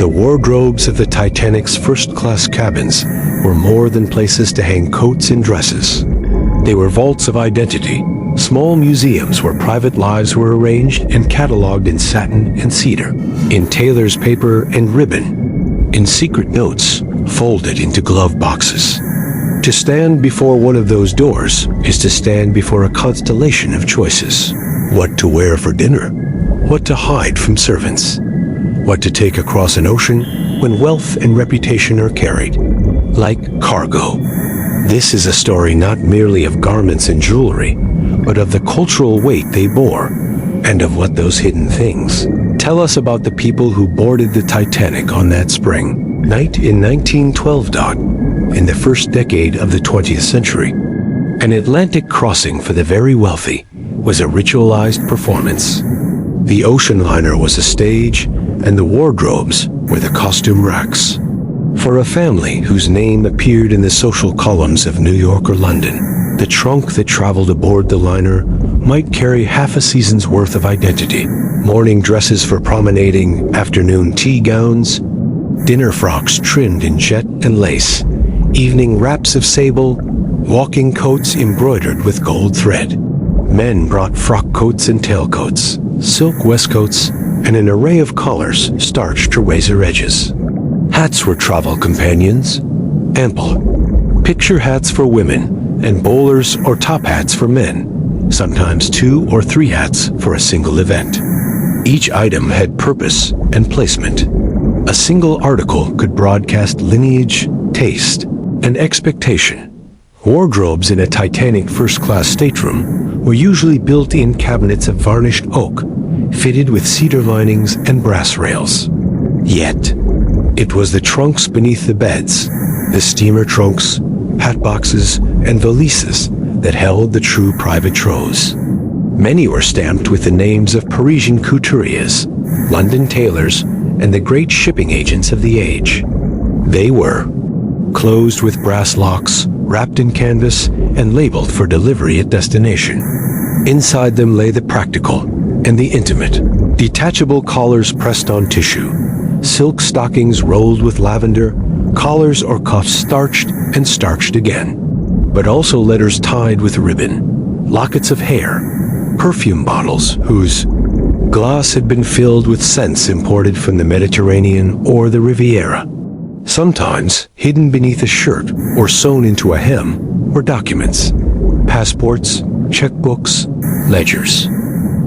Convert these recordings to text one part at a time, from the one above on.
The wardrobes of the Titanic's first-class cabins were more than places to hang coats and dresses. They were vaults of identity, small museums where private lives were arranged and cataloged in satin and cedar, in tailor's paper and ribbon, in secret notes folded into glove boxes. To stand before one of those doors is to stand before a constellation of choices. What to wear for dinner, what to hide from servants, what to take across an ocean when wealth and reputation are carried, like cargo. This is a story not merely of garments and jewelry, but of the cultural weight they bore, and of what those hidden things tell us about the people who boarded the Titanic on that spring night in 1912. In the first decade of the 20th century, an Atlantic crossing for the very wealthy was a ritualized performance. The ocean liner was a stage, and the wardrobes were the costume racks. For a family whose name appeared in the social columns of New York or London, the trunk that traveled aboard the liner might carry half a season's worth of identity. Morning dresses for promenading, afternoon tea gowns, dinner frocks trimmed in jet and lace, evening wraps of sable, walking coats embroidered with gold thread. Men brought frock coats and tailcoats, silk waistcoats, and an array of collars starched to razor edges. Hats were travel companions, ample. Picture hats for women, and bowlers or top hats for men, sometimes 2 or 3 hats for a single event. Each item had purpose and placement. A single article could broadcast lineage, taste, and expectation. Wardrobes in a Titanic first-class stateroom were usually built-in cabinets of varnished oak, fitted with cedar linings and brass rails. Yet, it was the trunks beneath the beds, the steamer trunks, hat boxes, and valises that held the true private troves. Many were stamped with the names of Parisian couturiers, London tailors, and the great shipping agents of the age. They were closed with brass locks, wrapped in canvas, and labeled for delivery at destination. Inside them lay the practical and the intimate. Detachable collars pressed on tissue, silk stockings rolled with lavender, collars or cuffs starched and starched again. But also letters tied with ribbon, lockets of hair, perfume bottles whose glass had been filled with scents imported from the Mediterranean or the Riviera. Sometimes, hidden beneath a shirt or sewn into a hem, were documents, passports, checkbooks, ledgers.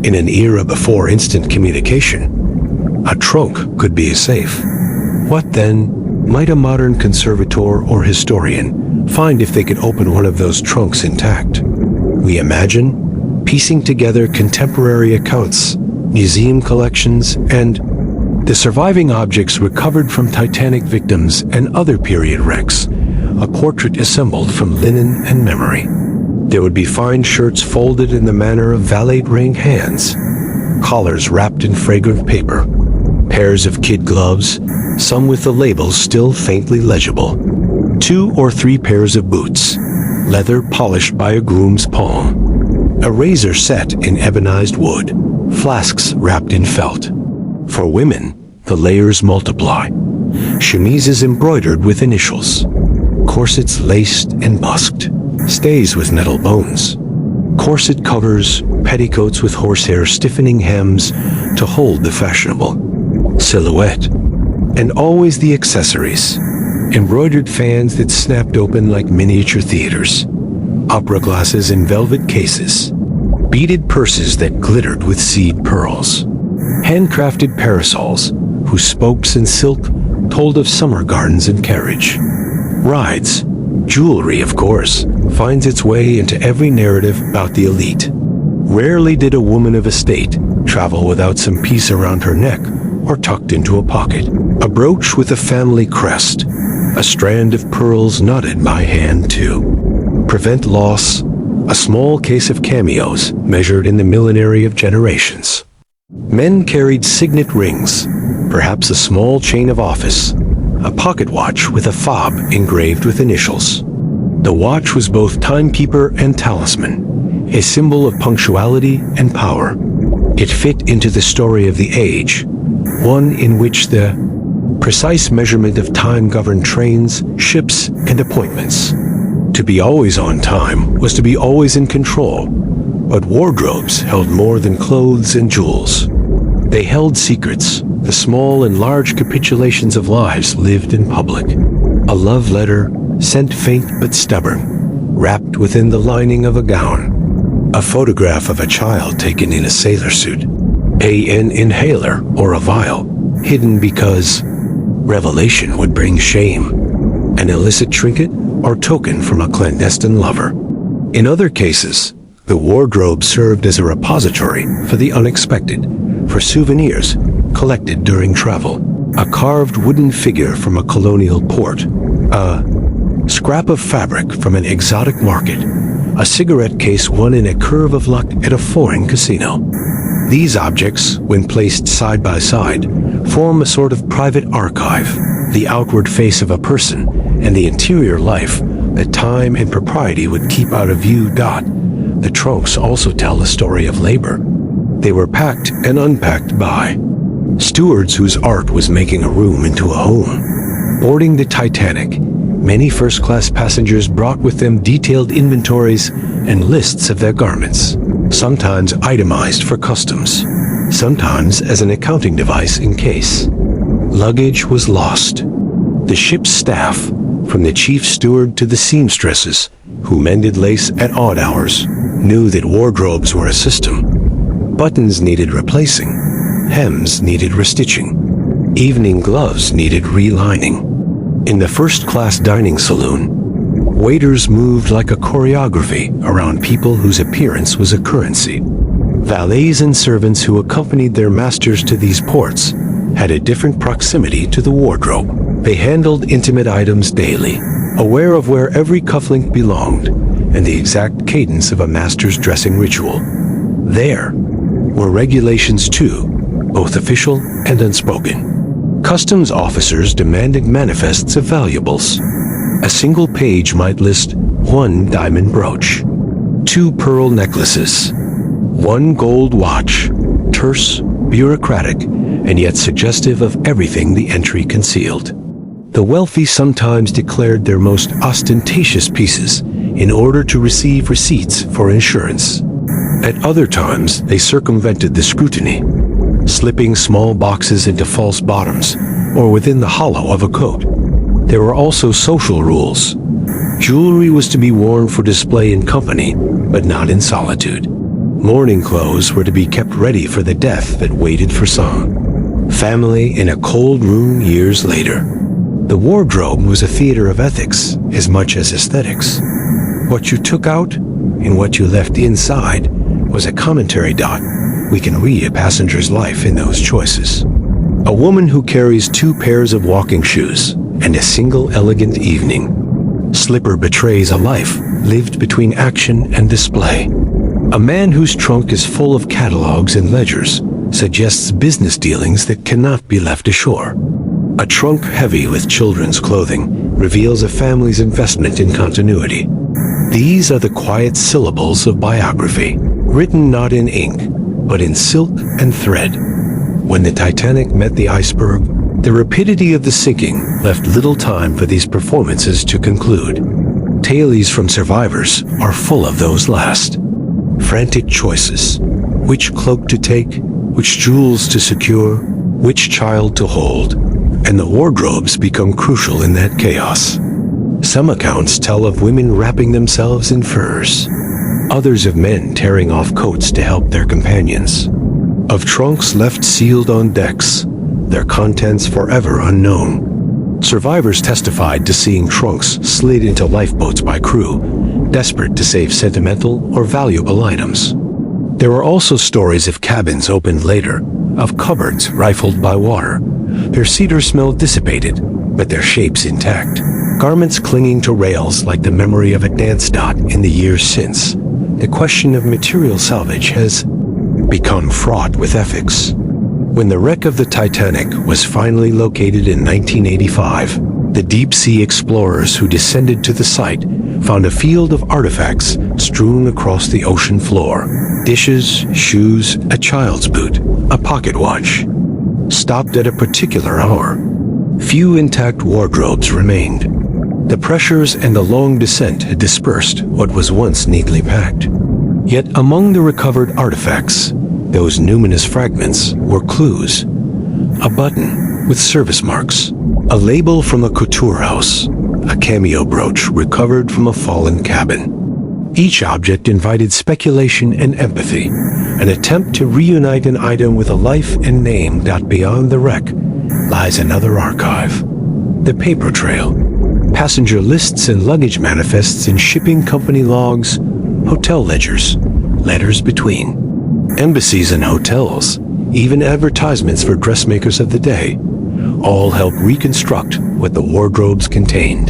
In an era before instant communication, a trunk could be a safe. What then might a modern conservator or historian find if they could open one of those trunks intact? We imagine piecing together contemporary accounts, museum collections, and the surviving objects recovered from Titanic victims and other period wrecks, a portrait assembled from linen and memory. There would be fine shirts folded in the manner of valet-ring hands, collars wrapped in fragrant paper, pairs of kid gloves, some with the labels still faintly legible, 2 or 3 pairs of boots, leather polished by a groom's palm, a razor set in ebonized wood, flasks wrapped in felt. For women, the layers multiply. Chemises embroidered with initials, corsets laced and busked, stays with nettle bones, corset covers, petticoats with horsehair stiffening hems to hold the fashionable silhouette, and always the accessories, embroidered fans that snapped open like miniature theaters, opera glasses in velvet cases, beaded purses that glittered with seed pearls, handcrafted parasols whose spokes and silk told of summer gardens and carriage. Rides, jewelry of course, finds its way into every narrative about the elite. Rarely did a woman of estate travel without some piece around her neck or tucked into a pocket. A brooch with a family crest, a strand of pearls knotted by hand to prevent loss, a small case of cameos measured in the millinery of generations. Men carried signet rings, perhaps a small chain of office, a pocket watch with a fob engraved with initials. The watch was both timekeeper and talisman, a symbol of punctuality and power. It fit into the story of the age, one in which the Precise measurement of time governed trains, ships, and appointments. To be always on time was to be always in control, but wardrobes held more than clothes and jewels. They held secrets, the small and large capitulations of lives lived in public. A love letter, sent faint but stubborn, wrapped within the lining of a gown. A photograph of a child taken in a sailor suit. An inhaler or a vial, hidden because revelation would bring shame. An illicit trinket or token from a clandestine lover. In other cases, the wardrobe served as a repository for the unexpected, for souvenirs collected during travel. A carved wooden figure from a colonial port, a scrap of fabric from an exotic market, a cigarette case won in a curve of luck at a foreign casino. These objects, when placed side by side, form a sort of private archive, the outward face of a person and the interior life that time and propriety would keep out of view. The trunks also tell the story of labor. They were packed and unpacked by stewards whose art was making a room into a home. Boarding the Titanic, many first-class passengers brought with them detailed inventories and lists of their garments, sometimes itemized for customs, sometimes as an accounting device in case luggage was lost. The ship's staff, from the chief steward to the seamstresses, who mended lace at odd hours, knew that wardrobes were a system. Buttons needed replacing, hems needed restitching, evening gloves needed relining. In the first-class dining saloon, waiters moved like a choreography around people whose appearance was a currency. Valets and servants who accompanied their masters to these ports had a different proximity to the wardrobe. They handled intimate items daily, aware of where every cufflink belonged and the exact cadence of a master's dressing ritual. There were regulations too, both official and unspoken. Customs officers demanded manifests of valuables. A single page might list 1 diamond brooch, 2 pearl necklaces, 1 gold watch, terse, bureaucratic, and yet suggestive of everything the entry concealed. The wealthy sometimes declared their most ostentatious pieces in order to receive receipts for insurance. At other times, they circumvented the scrutiny, slipping small boxes into false bottoms or within the hollow of a coat. There were also social rules. Jewelry was to be worn for display in company, but not in solitude. Mourning clothes were to be kept ready for the death that waited for some family in a cold room years later. The wardrobe was a theater of ethics as much as aesthetics. What you took out and what you left inside was a commentary. We can read a passenger's life in those choices. A woman who carries 2 pairs of walking shoes and a single elegant evening slipper betrays a life lived between action and display. A man whose trunk is full of catalogs and ledgers suggests business dealings that cannot be left ashore. A trunk heavy with children's clothing reveals a family's investment in continuity. These are the quiet syllables of biography, written not in ink, but in silk and thread. When the Titanic met the iceberg, the rapidity of the sinking left little time for these performances to conclude. Tales from survivors are full of those last. Frantic choices. Which cloak to take, which jewels to secure, which child to hold. And the wardrobes become crucial in that chaos. Some accounts tell of women wrapping themselves in furs. Others of men tearing off coats to help their companions. Of trunks left sealed on decks, their contents forever unknown. Survivors testified to seeing trunks slid into lifeboats by crew, desperate to save sentimental or valuable items. There were also stories of cabins opened later, of cupboards rifled by water, their cedar smell dissipated, but their shapes intact. Garments clinging to rails like the memory of a dance in the years since. The question of material salvage has become fraught with ethics. When the wreck of the Titanic was finally located in 1985, the deep-sea explorers who descended to the site found a field of artifacts strewn across the ocean floor. Dishes, shoes, a child's boot, a pocket watch. Stopped at a particular hour. Few intact wardrobes remained. The pressures and the long descent had dispersed what was once neatly packed. Yet among the recovered artifacts, those numinous fragments were clues. A button with service marks, a label from a couture house, a cameo brooch recovered from a fallen cabin. Each object invited speculation and empathy, an attempt to reunite an item with a life and name that beyond the wreck lies another archive. The paper trail. Passenger lists and luggage manifests in shipping company logs, hotel ledgers, letters between. Embassies and hotels, even advertisements for dressmakers of the day, all help reconstruct what the wardrobes contained.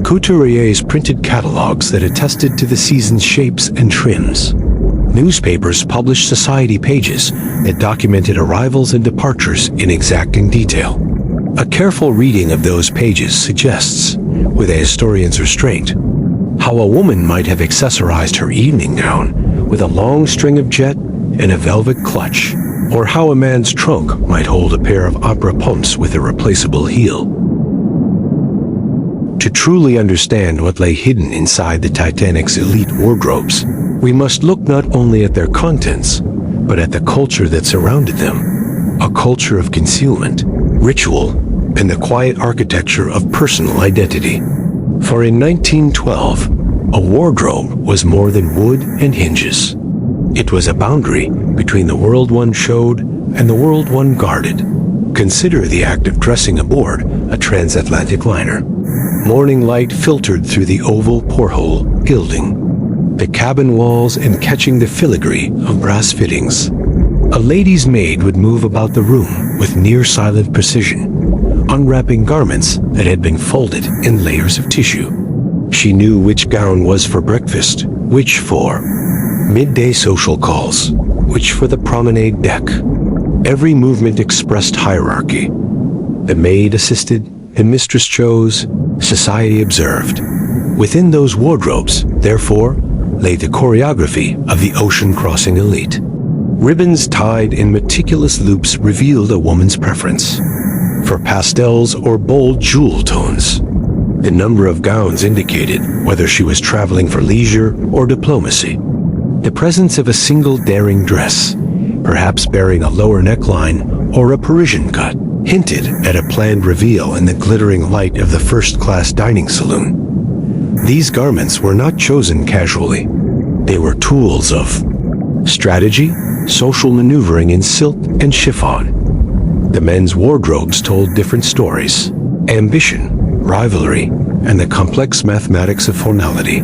Couturiers printed catalogs that attested to the season's shapes and trims. Newspapers published society pages that documented arrivals and departures in exacting detail. A careful reading of those pages suggests, with a historian's restraint, how a woman might have accessorized her evening gown with a long string of jet and a velvet clutch, or how a man's trunk might hold a pair of opera pumps with a replaceable heel. To truly understand what lay hidden inside the Titanic's elite wardrobes, we must look not only at their contents, but at the culture that surrounded them, a culture of concealment, ritual, and the quiet architecture of personal identity. For in 1912, a wardrobe was more than wood and hinges. It was a boundary between the world one showed and the world one guarded. Consider the act of dressing aboard a transatlantic liner. Morning light filtered through the oval porthole gilding the cabin walls and catching the filigree of brass fittings. A lady's maid would move about the room with near-silent precision, unwrapping garments that had been folded in layers of tissue. She knew which gown was for breakfast, which for midday social calls, which for the promenade deck. Every movement expressed hierarchy. The maid assisted, and mistress chose, society observed. Within those wardrobes, therefore, lay the choreography of the ocean-crossing elite. Ribbons tied in meticulous loops revealed a woman's preference for pastels or bold jewel tones. The number of gowns indicated whether she was traveling for leisure or diplomacy. The presence of a single daring dress, perhaps bearing a lower neckline or a Parisian cut, hinted at a planned reveal in the glittering light of the first-class dining saloon. These garments were not chosen casually. They were tools of strategy, social maneuvering in silk and chiffon. The men's wardrobes told different stories: ambition, rivalry, and the complex mathematics of formality.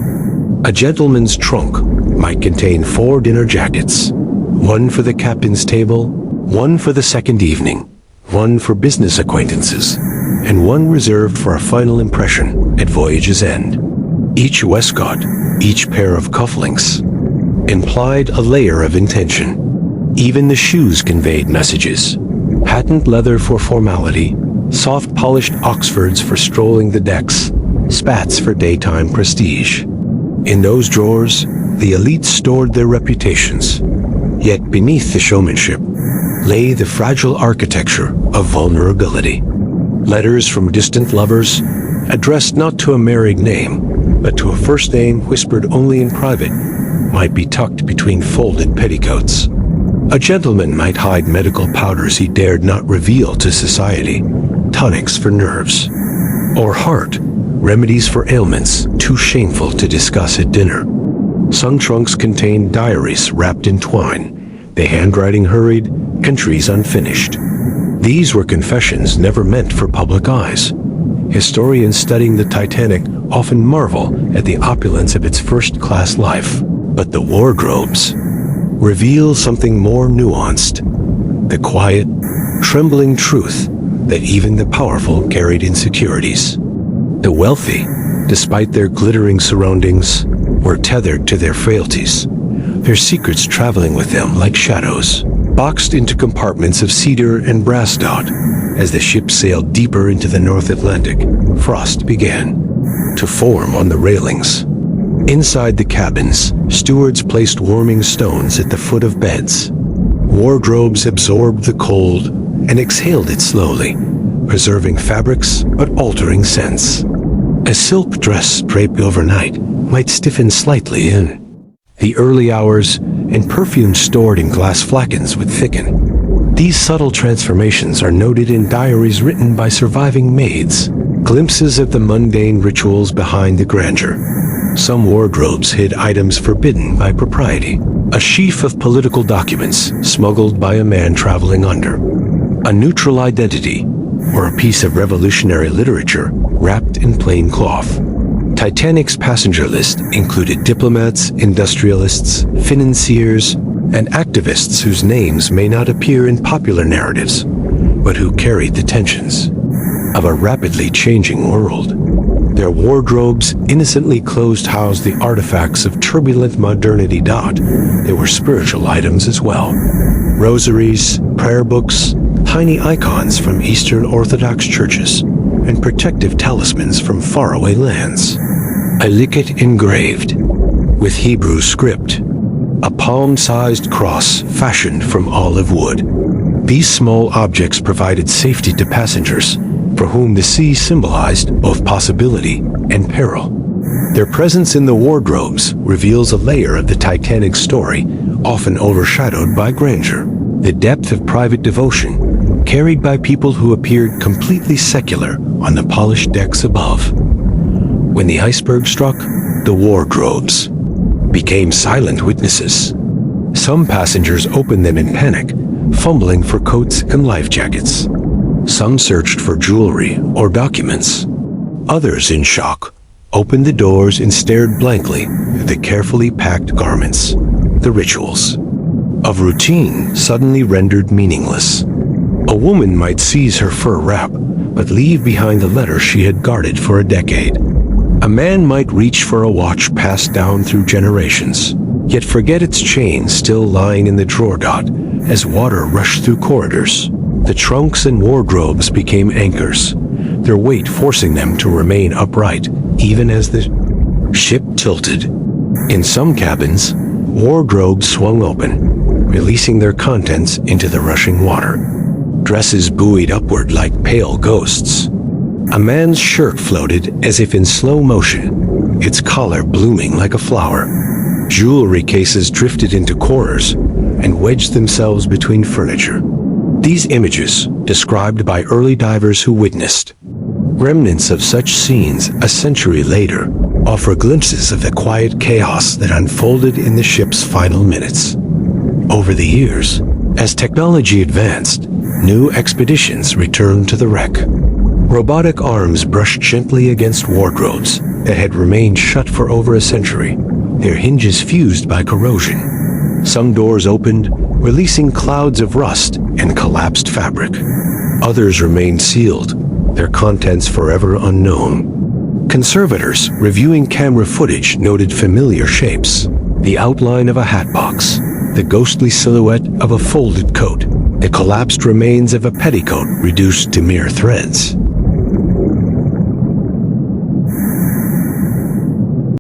A gentleman's trunk might contain 4 dinner jackets, one for the captain's table, one for the second evening, one for business acquaintances, and one reserved for a final impression at voyage's end. Each waistcoat, each pair of cufflinks, implied a layer of intention. Even the shoes conveyed messages: patent leather for formality, soft polished Oxfords for strolling the decks, spats for daytime prestige. In those drawers, the elites stored their reputations. Yet beneath the showmanship lay the fragile architecture of vulnerability. Letters from distant lovers, addressed not to a married name, but to a first name whispered only in private, might be tucked between folded petticoats. A gentleman might hide medical powders he dared not reveal to society, tonics for nerves, or heart, remedies for ailments too shameful to discuss at dinner. Some trunks contained diaries wrapped in twine, the handwriting hurried, entries unfinished. These were confessions never meant for public eyes. Historians studying the Titanic often marvel at the opulence of its first-class life. But the wardrobes reveal something more nuanced: the quiet, trembling truth that even the powerful carried insecurities. The wealthy, despite their glittering surroundings, were tethered to their frailties, their secrets traveling with them like shadows, boxed into compartments of cedar and brass dot. As the ship sailed deeper into the North Atlantic, frost began to form on the railings. Inside the cabins, stewards placed warming stones at the foot of beds. Wardrobes absorbed the cold and exhaled it slowly, preserving fabrics but altering scents. A silk dress draped overnight might stiffen slightly in the early hours, and perfume stored in glass flacons would thicken. These subtle transformations are noted in diaries written by surviving maids, glimpses of the mundane rituals behind the grandeur. Some wardrobes hid items forbidden by propriety, a sheaf of political documents smuggled by a man traveling under, a neutral identity, or a piece of revolutionary literature wrapped in plain cloth. Titanic's passenger list included diplomats, industrialists, financiers, and activists whose names may not appear in popular narratives, but who carried the tensions of a rapidly changing world. Their wardrobes, innocently closed, housed the artifacts of turbulent modernity. They were spiritual items as well. Rosaries, prayer books, tiny icons from Eastern Orthodox churches, and protective talismans from faraway lands. A liket engraved with Hebrew script, a palm-sized cross fashioned from olive wood. These small objects provided safety to passengers, for whom the sea symbolized both possibility and peril. Their presence in the wardrobes reveals a layer of the Titanic story, often overshadowed by grandeur. The depth of private devotion, carried by people who appeared completely secular on the polished decks above. When the iceberg struck, the wardrobes became silent witnesses. Some passengers opened them in panic, fumbling for coats and life jackets. Some searched for jewelry or documents. Others, in shock, opened the doors and stared blankly at the carefully packed garments. The rituals of routine suddenly rendered meaningless. A woman might seize her fur wrap, but leave behind the letter she had guarded for a decade. A man might reach for a watch passed down through generations, yet forget its chain still lying in the drawer. As water rushed through corridors, the trunks and wardrobes became anchors, their weight forcing them to remain upright even as the ship tilted. In some cabins, wardrobes swung open, releasing their contents into the rushing water. Dresses buoyed upward like pale ghosts. A man's shirt floated as if in slow motion, its collar blooming like a flower. Jewelry cases drifted into corners and wedged themselves between furniture. These images, described by early divers who witnessed remnants of such scenes a century later, offer glimpses of the quiet chaos that unfolded in the ship's final minutes. Over the years, as technology advanced, new expeditions returned to the wreck. Robotic arms brushed gently against wardrobes that had remained shut for over a century, their hinges fused by corrosion. Some doors opened, releasing clouds of rust and collapsed fabric. Others remained sealed, their contents forever unknown. Conservators reviewing camera footage noted familiar shapes: the outline of a hatbox, the ghostly silhouette of a folded coat, the collapsed remains of a petticoat reduced to mere threads.